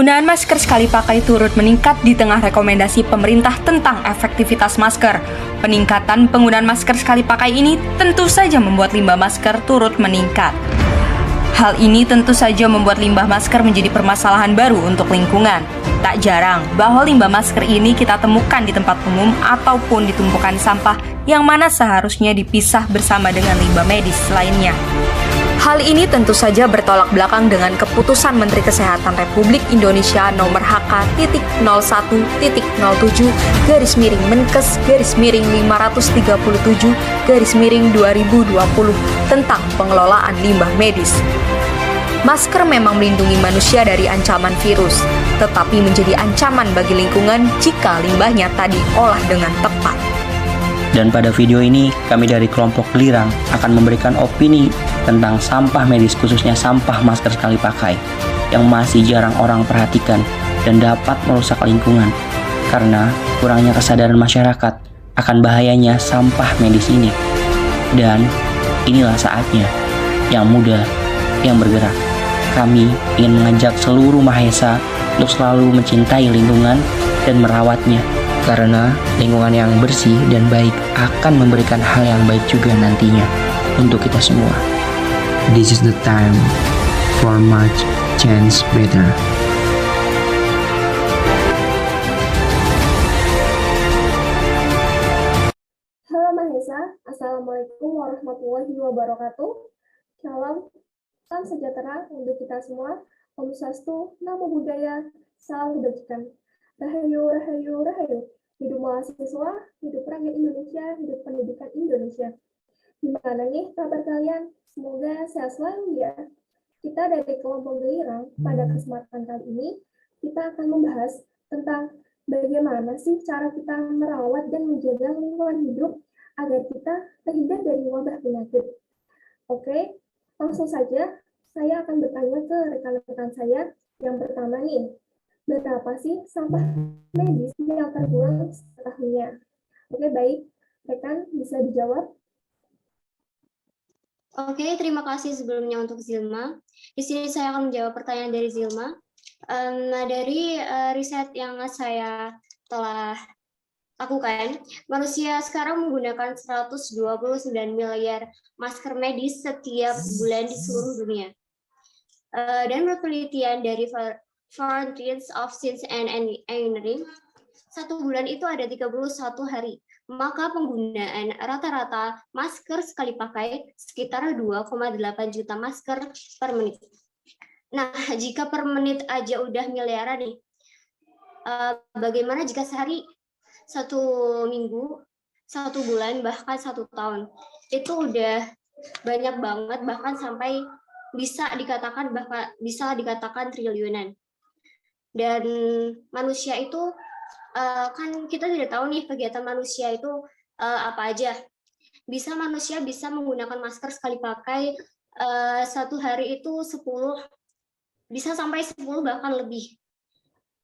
Penggunaan masker sekali pakai turut meningkat di tengah rekomendasi pemerintah tentang efektivitas masker. Peningkatan penggunaan masker sekali pakai ini tentu saja membuat limbah masker turut meningkat. Hal ini tentu saja membuat limbah masker menjadi permasalahan baru untuk lingkungan. Tak jarang bahwa limbah masker ini kita temukan di tempat umum ataupun di tumpukan sampah yang mana seharusnya dipisah bersama dengan limbah medis lainnya. Hal ini tentu saja bertolak belakang dengan keputusan Menteri Kesehatan Republik Indonesia nomor HK.01-07-Menkes-537-2020 tentang pengelolaan limbah medis. Masker memang melindungi manusia dari ancaman virus, tetapi menjadi ancaman bagi lingkungan jika limbahnya tak diolah dengan tepat. Dan pada video ini, kami dari kelompok Gelirang akan memberikan opini tentang sampah medis, khususnya sampah masker sekali pakai, yang masih jarang orang perhatikan dan dapat merusak lingkungan, karena kurangnya kesadaran masyarakat akan bahayanya sampah medis ini. Dan inilah saatnya, yang muda, yang bergerak. Kami ingin mengajak seluruh mahesa untuk selalu mencintai lingkungan dan merawatnya, karena lingkungan yang bersih dan baik akan memberikan hal yang baik juga nantinya untuk kita semua. This is the time for much change better. Halo Mahesa, Assalamualaikum warahmatullahi wabarakatuh. Salam sejahtera untuk kita semua. Om Swastiastu, Namo Buddhaya, salam kebajikan. Rahayu, rahayu, rahayu. Hidup mahasiswa, hidup rakyat Indonesia, hidup pendidikan Indonesia. Gimana nih kabar kalian? Semoga sehat selalu ya. Kita dari kelompok Gelirang, pada kesempatan kali ini, kita akan membahas tentang bagaimana sih cara kita merawat dan menjaga lingkungan hidup agar kita terhindar dari wabah penyakit. Oke, langsung saja saya akan bertanya ke rekan-rekan saya. Yang pertama nih, berapa sih sampah medis yang terbuang setahunnya? Oke, baik. Rekan, bisa dijawab? Oke, terima kasih sebelumnya untuk Zilma. Di sini saya akan menjawab pertanyaan dari Zilma. Dari riset yang saya telah lakukan, manusia sekarang menggunakan 129 miliar masker medis setiap bulan di seluruh dunia. Dan menurut penelitian dari Frontiers of Science and Engineering, satu bulan itu ada 31 hari. Maka penggunaan rata-rata masker sekali pakai sekitar 2,8 juta masker per menit. Nah, jika per menit aja udah miliaran nih, bagaimana jika sehari, satu minggu, satu bulan, bahkan satu tahun? Itu udah banyak banget, bahkan sampai bisa dikatakan triliunan. Dan manusia itu kan kita tidak tahu nih kegiatan manusia itu apa aja. Manusia bisa menggunakan masker sekali pakai satu hari itu 10, bisa sampai 10 bahkan lebih.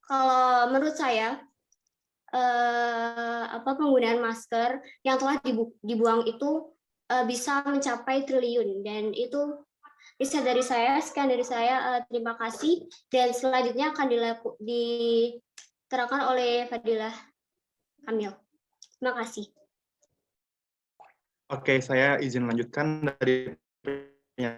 Kalau menurut saya penggunaan masker yang telah dibuang itu bisa mencapai triliun, dan itu riset dari saya. Sekian dari saya, terima kasih, dan selanjutnya akan diterangkan oleh Fadilah Kamil. Terima kasih. Oke, saya izin lanjutkan dari pernyataan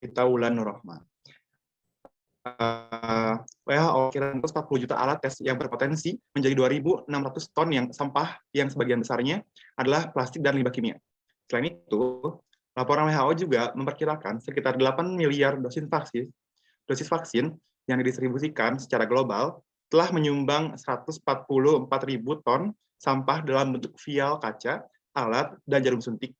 kita Wulan Nurrahman. WHO kira 140 juta alat tes yang berpotensi menjadi 2.600 ton yang sampah yang sebagian besarnya adalah plastik dan limbah kimia. Selain itu, laporan WHO juga memperkirakan sekitar 8 miliar dosis vaksin yang didistribusikan secara global telah menyumbang 144.000 ton sampah dalam bentuk vial kaca, alat, dan jarum suntik,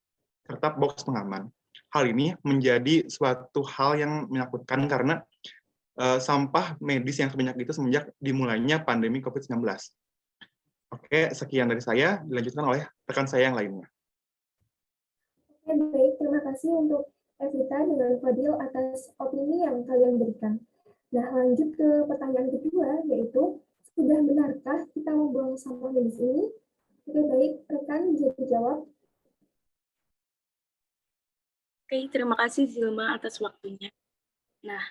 serta box pengaman. Hal ini menjadi suatu hal yang menakutkan karena sampah medis yang sebanyak itu semenjak dimulainya pandemi COVID-19. Oke, sekian dari saya, dilanjutkan oleh rekan saya yang lainnya. Oke, baik. Terima kasih untuk Evita dengan Fadil atas opini yang kalian berikan. Nah, lanjut ke pertanyaan kedua, yaitu sudah benarkah kita membuang sampah medis ini? Oke, baik, rekan bisa dijawab. Oke, terima kasih Zilma atas waktunya. Nah,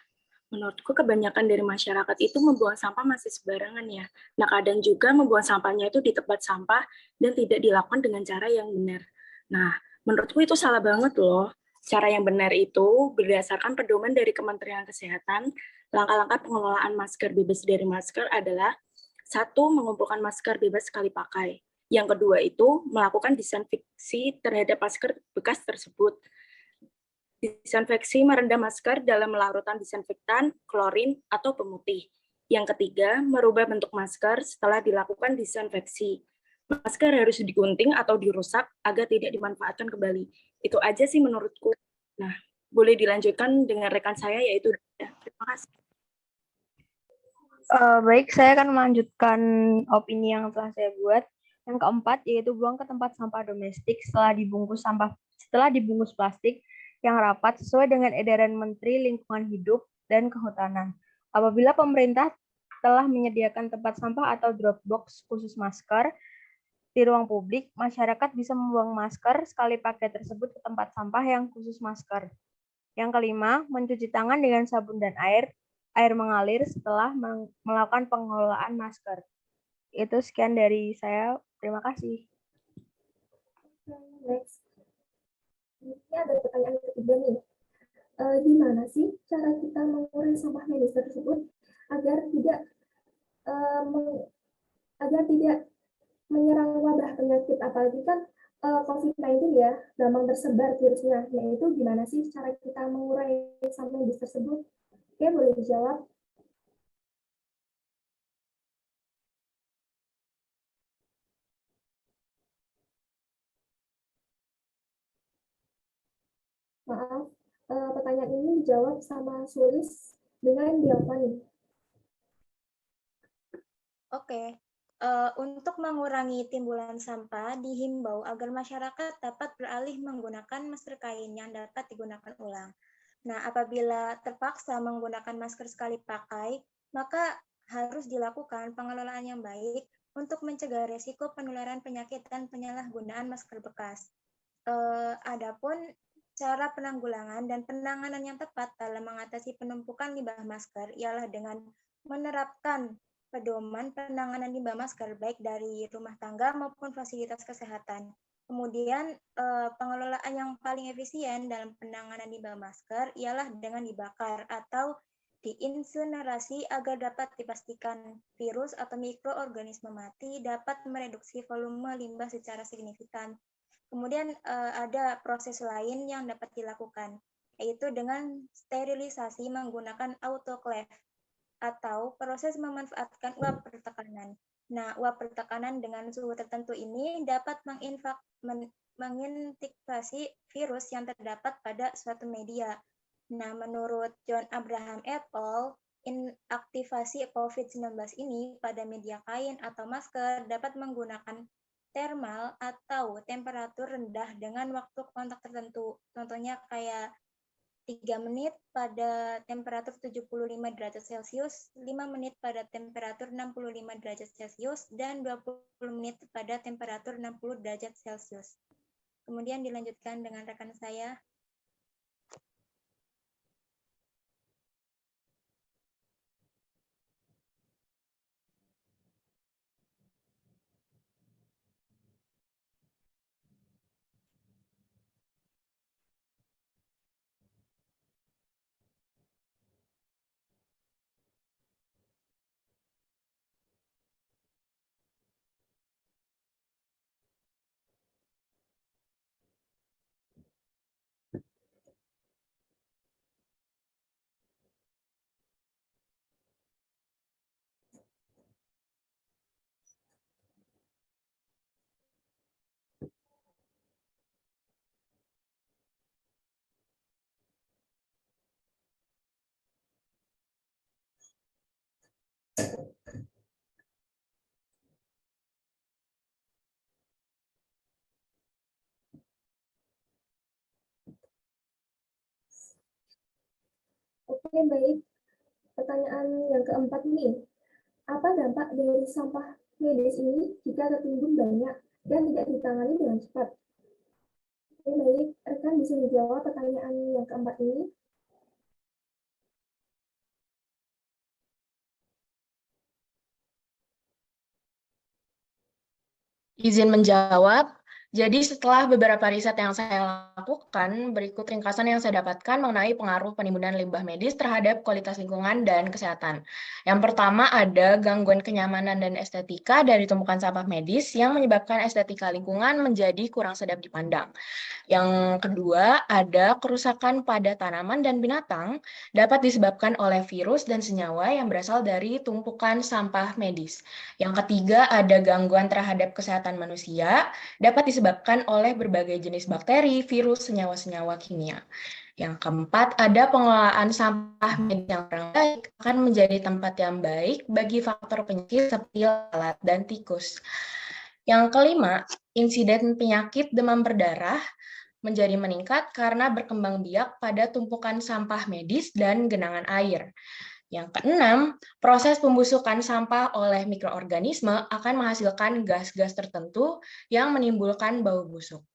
menurutku kebanyakan dari masyarakat itu membuang sampah masih sembarangan ya. Nah, kadang juga membuang sampahnya itu di tempat sampah dan tidak dilakukan dengan cara yang benar. Nah, menurutku itu salah banget loh. Cara yang benar itu berdasarkan pedoman dari Kementerian Kesehatan, langkah-langkah pengelolaan masker bebas dari masker adalah satu, mengumpulkan masker bebas sekali pakai. Yang kedua itu melakukan disinfeksi terhadap masker bekas tersebut. Disinfeksi merendam masker dalam larutan disinfektan, klorin, atau pemutih. Yang ketiga, merubah bentuk masker setelah dilakukan disinfeksi. Masker harus digunting atau dirusak agar tidak dimanfaatkan kembali. Itu aja sih menurutku. Nah, boleh dilanjutkan dengan rekan saya, yaitu terima kasih. Baik, saya akan melanjutkan opini yang telah saya buat. Yang keempat yaitu buang ke tempat sampah domestik setelah dibungkus plastik yang rapat sesuai dengan edaran Menteri Lingkungan Hidup dan Kehutanan. Apabila pemerintah telah menyediakan tempat sampah atau drop box khusus masker di ruang publik, masyarakat bisa membuang masker sekali pakai tersebut ke tempat sampah yang khusus masker. Yang kelima, mencuci tangan dengan sabun dan air mengalir setelah melakukan pengelolaan masker. Itu sekian dari saya. Terima kasih. Next. Ini ada pertanyaan ketiga nih. Gimana sih cara kita mengurangi sampah medis tersebut agar tidak menyerang wabah penyakit, apalagi kan COVID-19 ya, gampang tersebar virusnya. Yaitu gimana sih cara kita mengurangi sampah medis tersebut? Oke, boleh dijawab. Maaf, pertanyaan ini dijawab sama Sulis dengan Delva nih. Oke, untuk mengurangi timbulan sampah, dihimbau agar masyarakat dapat beralih menggunakan masker kain yang dapat digunakan ulang. Nah, apabila terpaksa menggunakan masker sekali pakai, maka harus dilakukan pengelolaan yang baik untuk mencegah resiko penularan penyakit dan penyalahgunaan masker bekas. Adapun cara penanggulangan dan penanganan yang tepat dalam mengatasi penumpukan limbah masker ialah dengan menerapkan pedoman penanganan limbah masker baik dari rumah tangga maupun fasilitas kesehatan. Kemudian pengelolaan yang paling efisien dalam penanganan limbah masker ialah dengan dibakar atau diinsinerasi agar dapat dipastikan virus atau mikroorganisme mati dapat mereduksi volume limbah secara signifikan. Kemudian ada proses lain yang dapat dilakukan, yaitu dengan sterilisasi menggunakan autoclave atau proses memanfaatkan uap pertekanan. Nah, uap pertekanan dengan suhu tertentu ini dapat menginfeksi virus yang terdapat pada suatu media. Nah, menurut John Abraham et al., inaktivasi COVID-19 ini pada media kain atau masker dapat menggunakan termal atau temperatur rendah dengan waktu kontak tertentu. Contohnya kayak 3 menit pada temperatur 75 derajat Celcius, 5 menit pada temperatur 65 derajat Celcius, dan 20 menit pada temperatur 60 derajat Celcius. Kemudian dilanjutkan dengan rekan saya. Oke, baik. Pertanyaan yang keempat nih, apa dampak dari sampah medis ini jika tertimbun banyak dan tidak ditangani dengan cepat? Oke, baik, rekan bisa menjawab pertanyaan yang keempat ini. Izin menjawab. Jadi setelah beberapa riset yang saya lakukan, berikut ringkasan yang saya dapatkan mengenai pengaruh penimbunan limbah medis terhadap kualitas lingkungan dan kesehatan. Yang pertama ada gangguan kenyamanan dan estetika dari tumpukan sampah medis yang menyebabkan estetika lingkungan menjadi kurang sedap dipandang. Yang kedua, ada kerusakan pada tanaman dan binatang dapat disebabkan oleh virus dan senyawa yang berasal dari tumpukan sampah medis. Yang ketiga, ada gangguan terhadap kesehatan manusia dapat disebabkan oleh berbagai jenis bakteri, virus, senyawa-senyawa kimia. Yang keempat, ada pengelolaan sampah medis yang kurang baik akan menjadi tempat yang baik bagi faktor penyakit seperti lalat dan tikus. Yang kelima, insiden penyakit demam berdarah menjadi meningkat karena berkembang biak pada tumpukan sampah medis dan genangan air. Yang keenam, proses pembusukan sampah oleh mikroorganisme akan menghasilkan gas-gas tertentu yang menimbulkan bau busuk.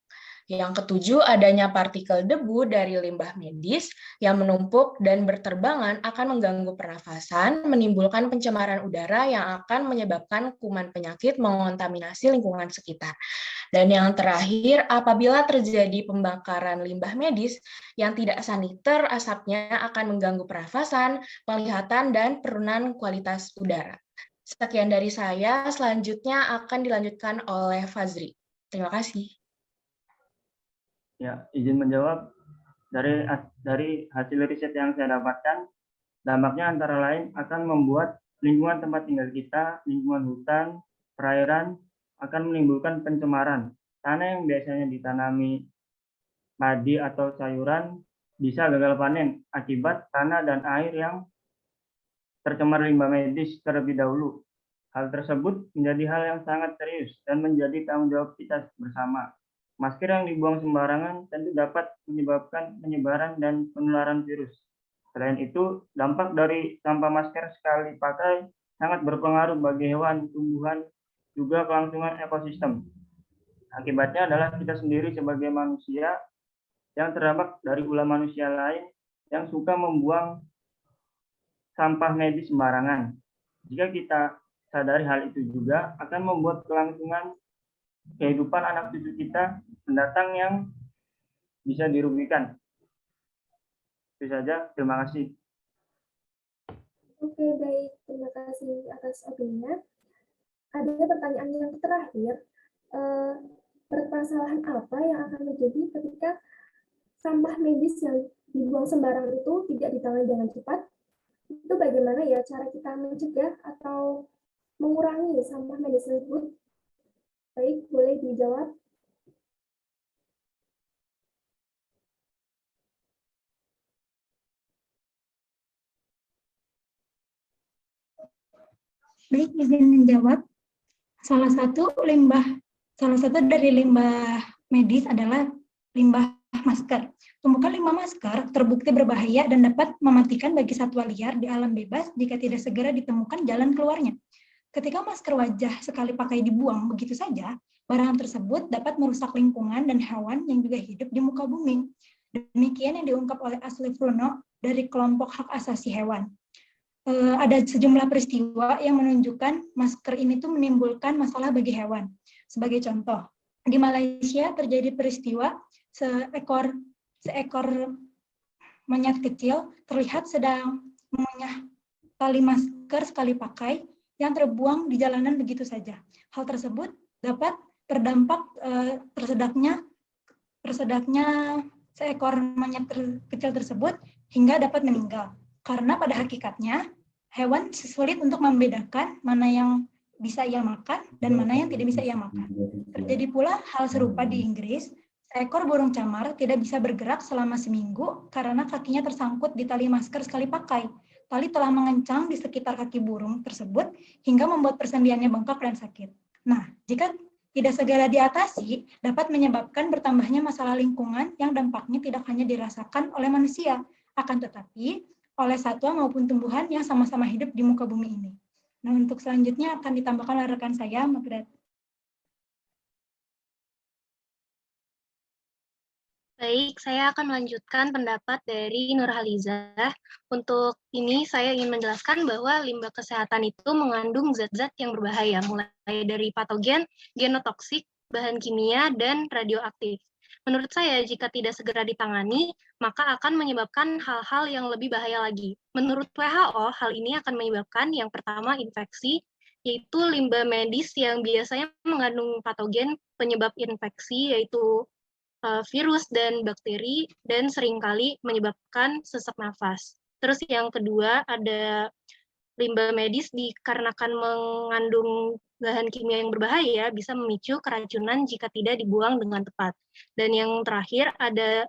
Yang ketujuh, adanya partikel debu dari limbah medis yang menumpuk dan berterbangan akan mengganggu pernafasan, menimbulkan pencemaran udara yang akan menyebabkan kuman penyakit mengontaminasi lingkungan sekitar. Dan yang terakhir, apabila terjadi pembakaran limbah medis yang tidak saniter, asapnya akan mengganggu pernafasan, penglihatan, dan penurunan kualitas udara. Sekian dari saya, selanjutnya akan dilanjutkan oleh Fazri. Terima kasih. Ya, izin menjawab. Dari hasil riset yang saya dapatkan, dampaknya antara lain akan membuat lingkungan tempat tinggal kita, lingkungan hutan, perairan, akan menimbulkan pencemaran. Tanah yang biasanya ditanami padi atau sayuran bisa gagal panen akibat tanah dan air yang tercemar limbah medis terlebih dahulu. Hal tersebut menjadi hal yang sangat serius dan menjadi tanggung jawab kita bersama. Masker yang dibuang sembarangan tentu dapat menyebabkan penyebaran dan penularan virus. Selain itu, dampak dari sampah masker sekali pakai sangat berpengaruh bagi hewan, tumbuhan, juga kelangsungan ekosistem. Akibatnya adalah kita sendiri sebagai manusia yang terdampak dari ulah manusia lain yang suka membuang sampah medis sembarangan. Jika kita sadari hal itu juga akan membuat kelangsungan kehidupan anak cucu kita mendatang yang bisa dirugikan. Itu saja, terima kasih. Oke, baik. Terima kasih atas opininya. Ada pertanyaan yang terakhir. Permasalahan apa yang akan terjadi ketika sampah medis yang dibuang sembarangan itu tidak ditangani dengan cepat? Itu bagaimana ya cara kita mencegah atau mengurangi sampah medis tersebut? Baik, boleh dijawab. Baik, izin menjawab. Salah satu dari limbah medis adalah limbah masker. Tumpukan limbah masker terbukti berbahaya dan dapat mematikan bagi satwa liar di alam bebas jika tidak segera ditemukan jalan keluarnya. Ketika masker wajah sekali pakai dibuang begitu saja, barang tersebut dapat merusak lingkungan dan hewan yang juga hidup di muka bumi. Demikian yang diungkap oleh Asli Fruno dari kelompok hak asasi hewan. Ada sejumlah peristiwa yang menunjukkan masker ini tuh menimbulkan masalah bagi hewan. Sebagai contoh, di Malaysia terjadi peristiwa seekor monyet kecil terlihat sedang mengunyah tali masker sekali pakai yang terbuang di jalanan begitu saja. Hal tersebut dapat berdampak tersedaknya seekor monyet kecil tersebut hingga dapat meninggal. Karena pada hakikatnya hewan sulit untuk membedakan mana yang bisa ia makan dan mana yang tidak bisa ia makan. Terjadi pula hal serupa di Inggris. Seekor burung camar tidak bisa bergerak selama seminggu karena kakinya tersangkut di tali masker sekali pakai. Tali telah mengencang di sekitar kaki burung tersebut hingga membuat persendiannya bengkak dan sakit. Nah, jika tidak segera diatasi, dapat menyebabkan bertambahnya masalah lingkungan yang dampaknya tidak hanya dirasakan oleh manusia. Akan tetapi, oleh satwa maupun tumbuhan yang sama-sama hidup di muka bumi ini. Nah, untuk selanjutnya akan ditambahkan oleh rekan saya, Margaret. Baik, saya akan melanjutkan pendapat dari Nurhalizah. Untuk ini, saya ingin menjelaskan bahwa limbah kesehatan itu mengandung zat-zat yang berbahaya, mulai dari patogen, genotoksik, bahan kimia, dan radioaktif. Menurut saya, jika tidak segera ditangani, maka akan menyebabkan hal-hal yang lebih bahaya lagi. Menurut WHO, hal ini akan menyebabkan yang pertama infeksi, yaitu limbah medis yang biasanya mengandung patogen penyebab infeksi, yaitu virus dan bakteri, dan seringkali menyebabkan sesak nafas. Terus yang kedua ada limbah medis dikarenakan mengandung bahan kimia yang berbahaya bisa memicu keracunan jika tidak dibuang dengan tepat. Dan yang terakhir ada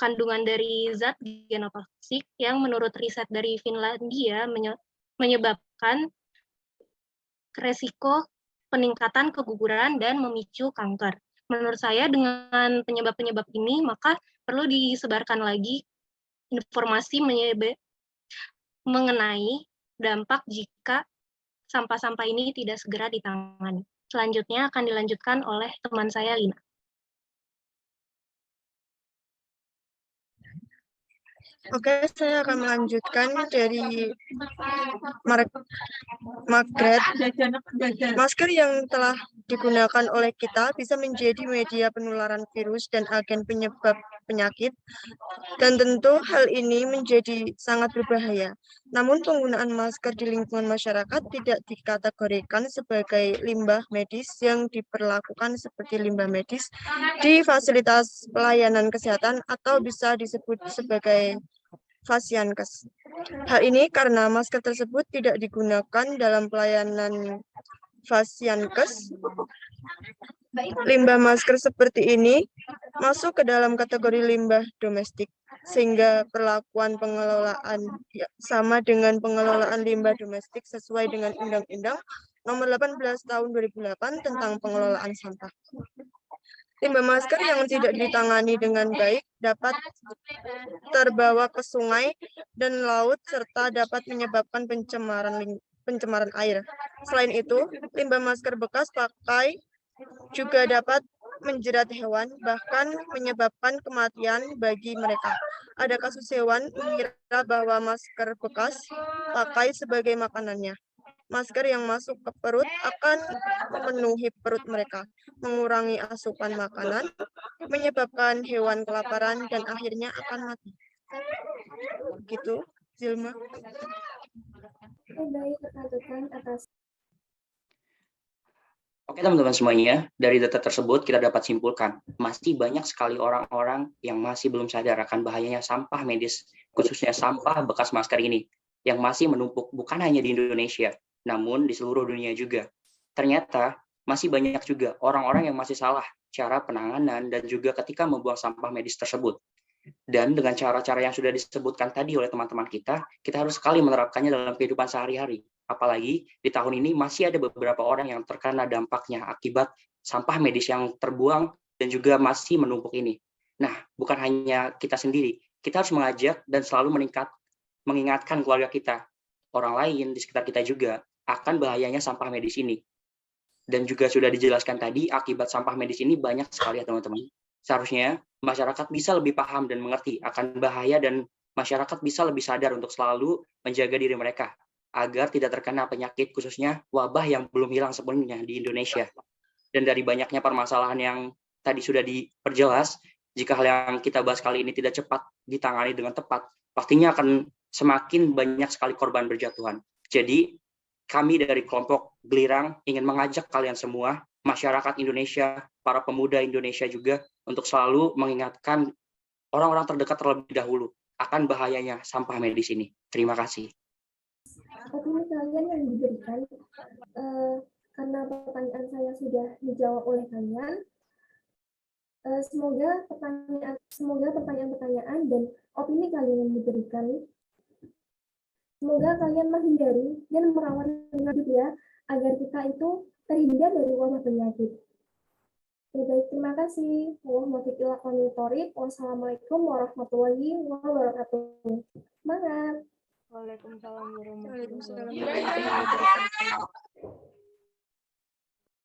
kandungan dari zat genotoksik yang menurut riset dari Finlandia menyebabkan resiko peningkatan keguguran dan memicu kanker. Menurut saya dengan penyebab-penyebab ini, maka perlu disebarkan lagi informasi mengenai dampak jika sampah-sampah ini tidak segera ditangani. Selanjutnya akan dilanjutkan oleh teman saya, Lina. Oke, saya akan melanjutkan dari Margaret. Masker yang telah digunakan oleh kita bisa menjadi media penularan virus dan agen penyebab penyakit, dan tentu hal ini menjadi sangat berbahaya. Namun penggunaan masker di lingkungan masyarakat tidak dikategorikan sebagai limbah medis yang diperlakukan seperti limbah medis di fasilitas pelayanan kesehatan atau bisa disebut sebagai Fasiankes. Hal ini karena masker tersebut tidak digunakan dalam pelayanan Fasiankes. Limbah masker seperti ini masuk ke dalam kategori limbah domestik, sehingga perlakuan pengelolaan sama dengan pengelolaan limbah domestik sesuai dengan Undang-Undang Nomor 18 Tahun 2008 tentang pengelolaan sampah. Limbah masker yang tidak ditangani dengan baik dapat terbawa ke sungai dan laut serta dapat menyebabkan pencemaran air. Selain itu, limbah masker bekas pakai juga dapat menjerat hewan, bahkan menyebabkan kematian bagi mereka. Ada kasus hewan mengira bahwa masker bekas pakai sebagai makanannya. Masker yang masuk ke perut akan memenuhi perut mereka, mengurangi asupan makanan, menyebabkan hewan kelaparan, dan akhirnya akan mati. Begitu, Zilma. Baik, rekan-rekan atas. Oke teman-teman semuanya, dari data tersebut kita dapat simpulkan, masih banyak sekali orang-orang yang masih belum sadar akan bahayanya sampah medis, khususnya sampah bekas masker ini, yang masih menumpuk bukan hanya di Indonesia, namun di seluruh dunia juga. Ternyata masih banyak juga orang-orang yang masih salah cara penanganan dan juga ketika membuang sampah medis tersebut. Dan dengan cara-cara yang sudah disebutkan tadi oleh teman-teman kita harus sekali menerapkannya dalam kehidupan sehari-hari. Apalagi di tahun ini masih ada beberapa orang yang terkena dampaknya akibat sampah medis yang terbuang dan juga masih menumpuk ini. Nah, bukan hanya kita sendiri, kita harus mengajak dan selalu mengingatkan keluarga kita, orang lain di sekitar kita juga, akan bahayanya sampah medis ini. Dan juga sudah dijelaskan tadi, akibat sampah medis ini banyak sekali ya teman-teman. Seharusnya masyarakat bisa lebih paham dan mengerti akan bahaya dan masyarakat bisa lebih sadar untuk selalu menjaga diri mereka agar tidak terkena penyakit khususnya wabah yang belum hilang sepenuhnya di Indonesia. Dan dari banyaknya permasalahan yang tadi sudah diperjelas, jika hal yang kita bahas kali ini tidak cepat ditangani dengan tepat, pastinya akan semakin banyak sekali korban berjatuhan. Jadi kami dari kelompok Gelirang ingin mengajak kalian semua, masyarakat Indonesia, para pemuda Indonesia juga, untuk selalu mengingatkan orang-orang terdekat terlebih dahulu akan bahayanya sampah medis ini. Terima kasih. Opini kalian yang diberikan, karena pertanyaan saya sudah dijawab oleh kalian, semoga pertanyaan-pertanyaan dan opini kalian yang diberikan, semoga kalian menghindari dan merawat hidup ya, agar kita itu terhindar dari wabah penyakit. Oke, baik, terima kasih. Wassalamualaikum warahmatullahi wabarakatuh. Semangat! Waalaikumsalam warahmatullahi Waalaikumsalam. wabarakatuh.